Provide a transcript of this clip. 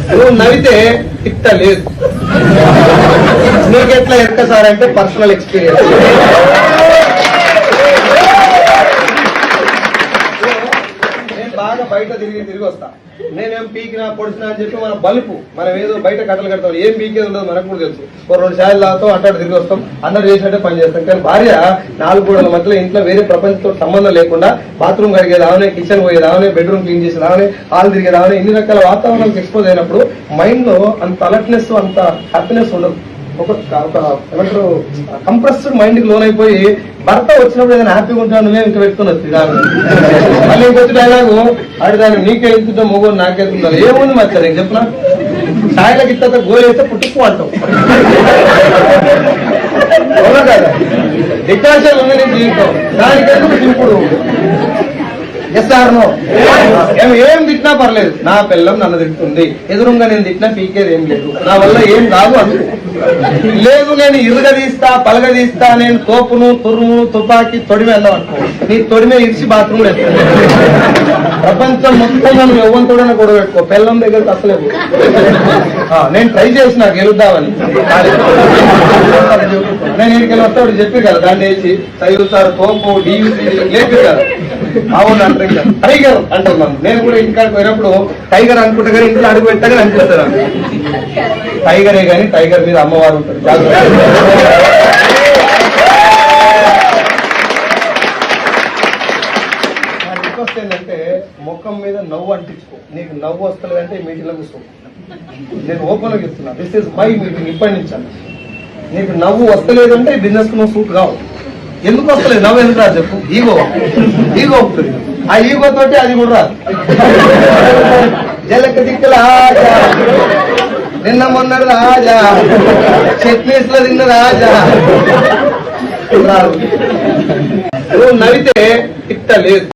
నువ్వు నవ్వితే తిట్ట లేదు. నీకెట్లా ఎక్క సార్ అంటే పర్సనల్ ఎక్స్పీరియన్స్. నేను బాగా బయట తిరిగి వస్తా. నేనేం పీకినా పొడిచినా అని చెప్పి మన బలుపు మనం ఏదో బయట కట్టలు కడతాం, ఏం పీకేది ఉండదు మనకు కూడా తెలుసు. ఓ 2 సార్లు తాగుతాం, అట్లా తిరిగి వస్తాం, అందరూ చేసినట్టే పని చేస్తాం. కానీ భార్య 4 గోడల మధ్యలో ఇంట్లో వేరే ప్రపంచంతో సంబంధం లేకుండా బాత్రూమ్ కడిగేది ఆమెనే, కిచెన్ పోయేది ఆమెనే, బెడ్రూమ్ క్లీన్ చేసేది ఆమెనే, హాల్ తిరిగేది ఆమెనే, ఇన్ని రకాల వాతావరణానికి ఎక్స్పోజ్ అయినప్పుడు మైండ్ లో అంత అలర్ట్నెస్ అంత హ్యాపీనెస్ ఉండదు. ఒక ఏమంటారు కంప్రెస్డ్ మైండ్ కి లోన్ అయిపోయి భర్త వచ్చినప్పుడు ఏదైనా హ్యాపీగా ఉంటాను నువ్వే ఇంకా పెట్టుకుని వచ్చి మళ్ళీ ఇంకొచ్చి డైలాగు ఆడిదాన్ని నీకే వెళ్తుంటా మొగోడు నాకే వెళ్తుంటారు. ఏముంది మచ్చా నేను చెప్పిన ఛాయలకి ఇత్త గోలేస్తే పుట్టుకు అంటావు. అవునా కదా? డికాషన్ ఉంది నేను జీవితం దానికెందుకు ఇప్పుడు ఎస్ఆర్నో ఏం తిట్టినా పర్లేదు. నా పిల్లం నన్ను తింటుంది, ఎదురుగా నేను తిట్టినా పీకేది ఏం లేదు, నా వల్ల ఏం కాదు అందు లేదు. నేను ఇరుగదీస్తా పలగదీస్తా, నేను తోపును తురుము తుపాకి తొడిమే అన్నావు అనుకో, నీ తొడిమే ఇరిచి బాత్రూమ్ వేస్తాను. ప్రపంచం మొత్తం నన్ను ఎవ్వంతోడైనా గొడవ పెట్టుకో, పిల్లం దగ్గరకు అసలేదు. నేను ట్రై చేసిన గెలుద్దామని, నేను ఇంటికి వస్తాడు చెప్పి కదా దాన్ని వేసి చదువుతారు తోపు డీవీసీ లేపి కదా. అవును అంటారు ఇంకా టైగర్ అంటారు నన్ను. నేను కూడా ఇంటికాడికి పోయినప్పుడు టైగర్ అనుకుంటా కానీ ఇంట్లో అడుగు పెట్టగానే అనిపిస్తారు టైగరే కానీ టైగర్ మీద అమ్మవారు ఉంటారు. నా రిక్వెస్ట్ ఏంటంటే ముఖం మీద నవ్వు అంటించుకో. నీకు నవ్వు వస్తలేదంటే ఈ మీటింగ్ లో కూర్చో. నేను ఓపెన్ గా చెప్తున్నా, దిస్ ఈజ్ మై మీటింగ్. ఇప్పటి నుంచి నీకు నవ్వు వస్తలేదంటే బిజినెస్ కు నువ్వు సూట్ కావు. ఎందుకు వస్తలేదు నవ్వు? ఎందుకు రాదు చెప్పు? ఈగో ఉంటుంది. ఆ ఈగో తోటి అది కూడా రాదు. జలక దిక్కుల రాజా, నిన్న మొన్నడు రాజా, చట్నీస్ లో తిన్న రాజా. నువ్వు నవ్వితే తిట్ట లేదు.